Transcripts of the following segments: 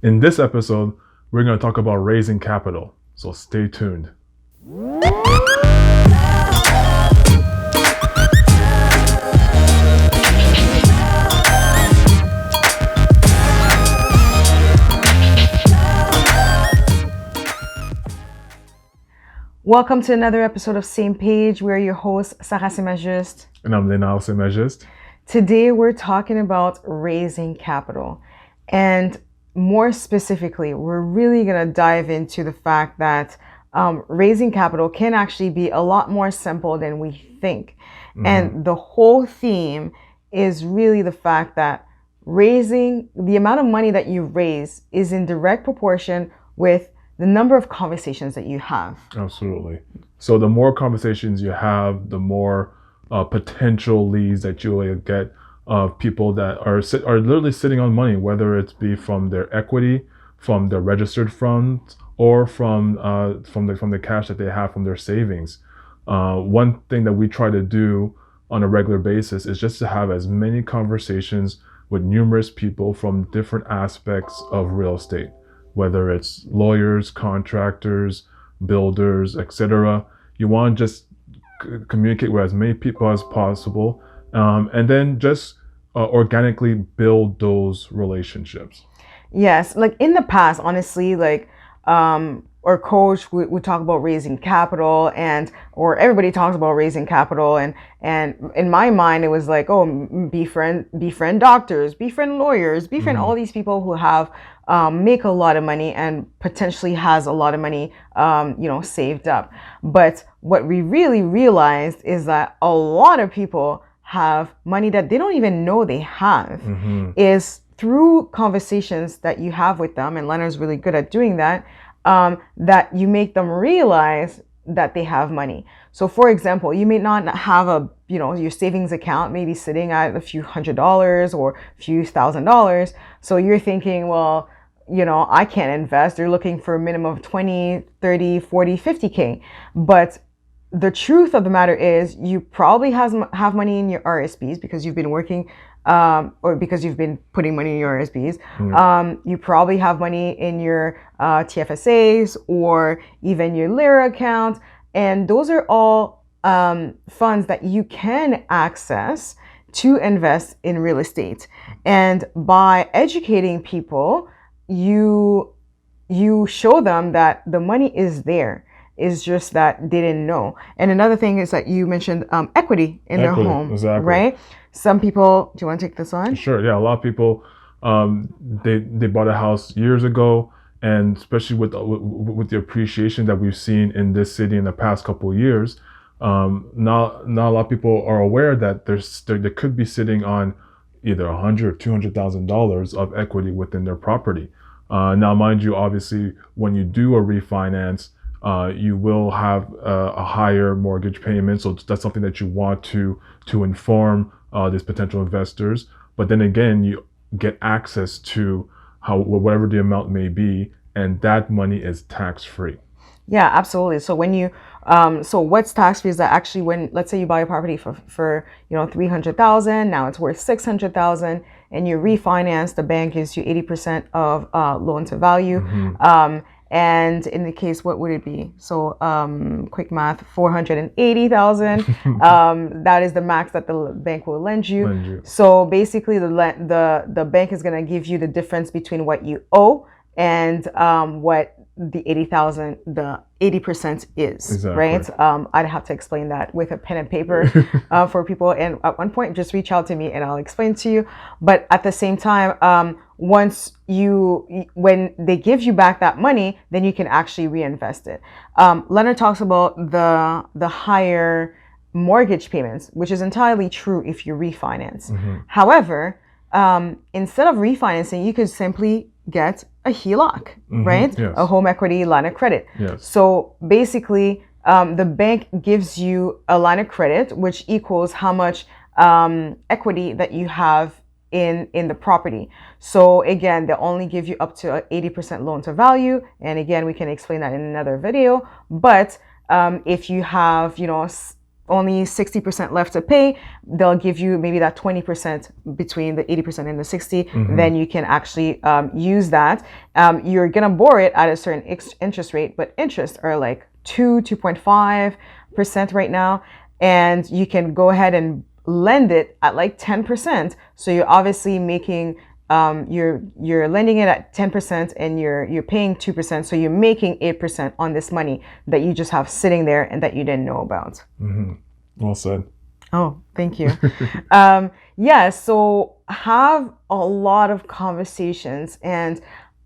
In this episode, we're going to talk about raising capital, so stay tuned. Welcome to another episode of Same Page. We're your hosts, Sarah Semajust. And I'm Lenard Semajust. Today, we're talking about raising capital. And more specifically, we're really going to dive into the fact that raising capital can actually be a lot more simple than we think. And the whole theme is really the fact that raising the amount of money that you raise is in direct proportion with the number of conversations that you have. Absolutely. So the more conversations you have, the more potential leads that you will get of people that are literally sitting on money, whether it be from their equity, from their registered funds, or from the cash that they have from their savings. One thing that we try to do on a regular basis is just to have as many conversations with numerous people from different aspects of real estate, whether it's lawyers, contractors, builders, etc. You want to just communicate with as many people as possible, and then just organically build those relationships. Yes, like in the past, honestly, our coach would talk about raising capital, or everybody talks about raising capital, and in my mind it was like, oh, befriend doctors, befriend lawyers, befriend all these people who have make a lot of money and potentially has a lot of money saved up. But what we really realized is that a lot of people have money that they don't even know they have. Is through conversations that you have with them, and Leonard's really good at doing that, that you make them realize that they have money. So for example, you may not have your savings account maybe sitting at a few $100s or a few $1,000s. So you're thinking, well, I can't invest. They're looking for a minimum of 20, 30, 40, 50K. But the truth of the matter is you probably have money in your RSPs because you've been working or because you've been putting money in your RSPs. You probably have money in your TFSAs or even your Lyra account. And those are all funds that you can access to invest in real estate. And by educating people, you show them that the money is there. It's just that they didn't know. And another thing is that you mentioned equity in their home, exactly. Right? Some people, do you want to take this on? Sure. Yeah, a lot of people, they bought a house years ago, and especially with the appreciation that we've seen in this city in the past couple of years, now a lot of people are aware that they could be sitting on either $100,000 or $200,000 of equity within their property. Now, mind you, obviously, when you do a refinance, you will have a higher mortgage payment. So that's something that you want to inform these potential investors. But then again, you get access to whatever the amount may be, and that money is tax free. Yeah, absolutely. So when you, so what's tax free is that actually when, let's say you buy a property for 300,000, now it's worth 600,000, and you refinance, the bank gives you 80% of loan to value. And in the case, what would it be? So quick math, 480,000. That is the max that the bank will lend you. So basically, the bank is going to give you the difference between what you owe and what the 80,000, the 80% is, exactly. Right? I'd have to explain that with a pen and paper for people. And at one point, just reach out to me and I'll explain to you. But at the same time, when they give you back that money, then you can actually reinvest it. Leonard talks about the higher mortgage payments, which is entirely true if you refinance. However, instead of refinancing, you could simply get a HELOC, right? Yes. A home equity line of credit. Yes. So basically, the bank gives you a line of credit, which equals how much equity that you have in the property. So again, they only give you up to 80% loan to value. And again, we can explain that in another video. But if you have, only 60% left to pay, they'll give you maybe that 20% between the 80% and the 60. Then you can actually use that. You're gonna borrow it at a certain interest rate, but interests are like 2.5% right now, and you can go ahead and lend it at like 10%. So you're obviously making you're lending it at 10% and you're paying 2%, so you're making 8% on this money that you just have sitting there and that you didn't know about. Well said. Oh, thank you. Yeah, so have a lot of conversations. And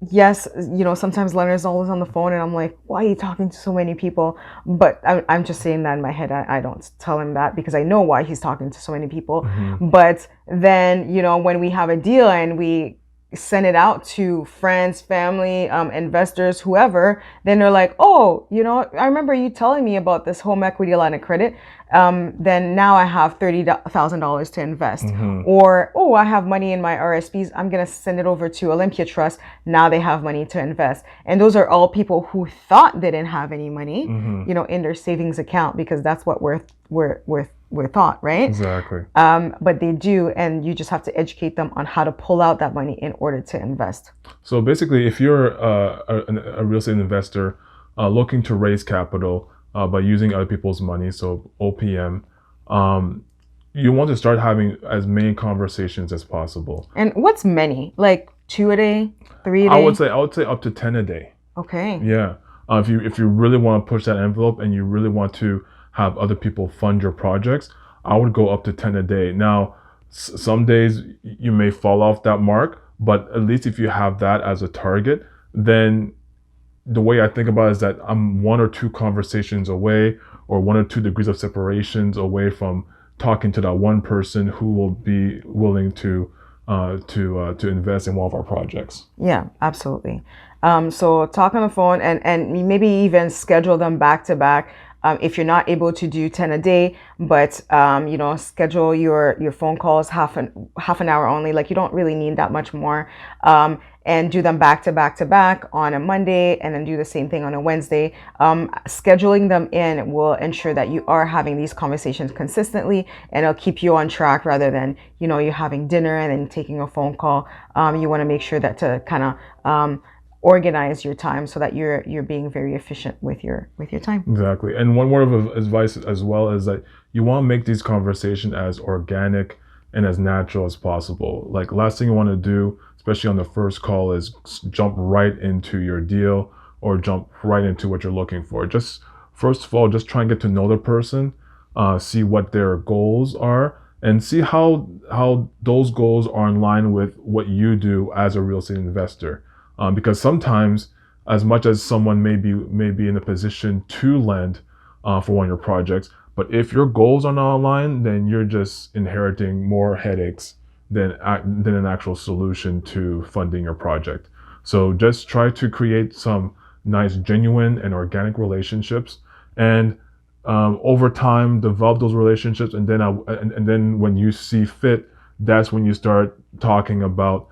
yes, sometimes Leonard's always on the phone and I'm like, why are you talking to so many people? But I'm just saying that in my head. I don't tell him that because I know why he's talking to so many people. But then, when we have a deal and we send it out to friends, family, investors, whoever, then they're like, oh, I remember you telling me about this home equity line of credit. Then now I have $30,000 to invest. Or, oh, I have money in my RSPs. I'm going to send it over to Olympia Trust. Now they have money to invest. And those are all people who thought they didn't have any money, in their savings account, because that's what we're taught, right? Exactly. But they do, and you just have to educate them on how to pull out that money in order to invest. So basically, if you're a real estate investor looking to raise capital by using other people's money, so OPM, you want to start having as many conversations as possible. And what's many? Like 2 a day, 3 a day? I would say up to 10 a day. Okay. Yeah. If you really want to push that envelope and you really want to have other people fund your projects, I would go up to 10 a day. Now, some days you may fall off that mark, but at least if you have that as a target, then the way I think about it is that I'm 1 or 2 conversations away, or 1 or 2 degrees of separations away from talking to that one person who will be willing to invest in one of our projects. Yeah, absolutely. So talk on the phone and maybe even schedule them back to back. If you're not able to do 10 a day, but schedule your phone calls half an hour only. Like, you don't really need that much more. And do them back to back to back on a Monday, and then do the same thing on a Wednesday. Scheduling them in will ensure that you are having these conversations consistently, and it'll keep you on track rather than you having dinner and then taking a phone call. You want to make sure that to kind of organize your time so that you're being very efficient with your time. Exactly. And one word of advice as well is that you want to make these conversations as organic and as natural as possible. Like, last thing you want to do, especially on the first call, is jump right into your deal or jump right into what you're looking for. Just first of all, just try and get to know the person, see what their goals are, and see how those goals are in line with what you do as a real estate investor. Because sometimes, as much as someone may be in a position to lend for one of your projects, but if your goals are not aligned, then you're just inheriting more headaches than an actual solution to funding your project. So just try to create some nice, genuine, and organic relationships, and over time develop those relationships. And then when you see fit, that's when you start talking about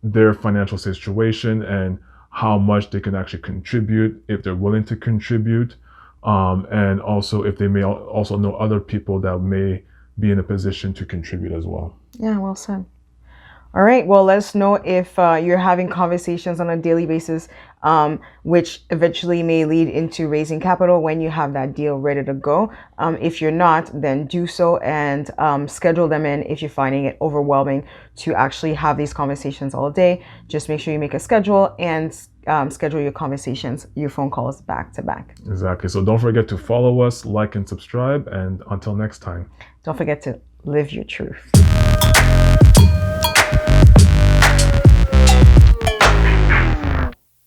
their financial situation and how much they can actually contribute, if they're willing to contribute, and also if they may also know other people that may be in a position to contribute as well. Yeah, well said. All right. Well, let us know if you're having conversations on a daily basis, which eventually may lead into raising capital when you have that deal ready to go. If you're not, then do so and schedule them in if you're finding it overwhelming to actually have these conversations all day. Just make sure you make a schedule and schedule your conversations, your phone calls back to back. Exactly. So don't forget to follow us, like, and subscribe. And until next time, don't forget to live your truth.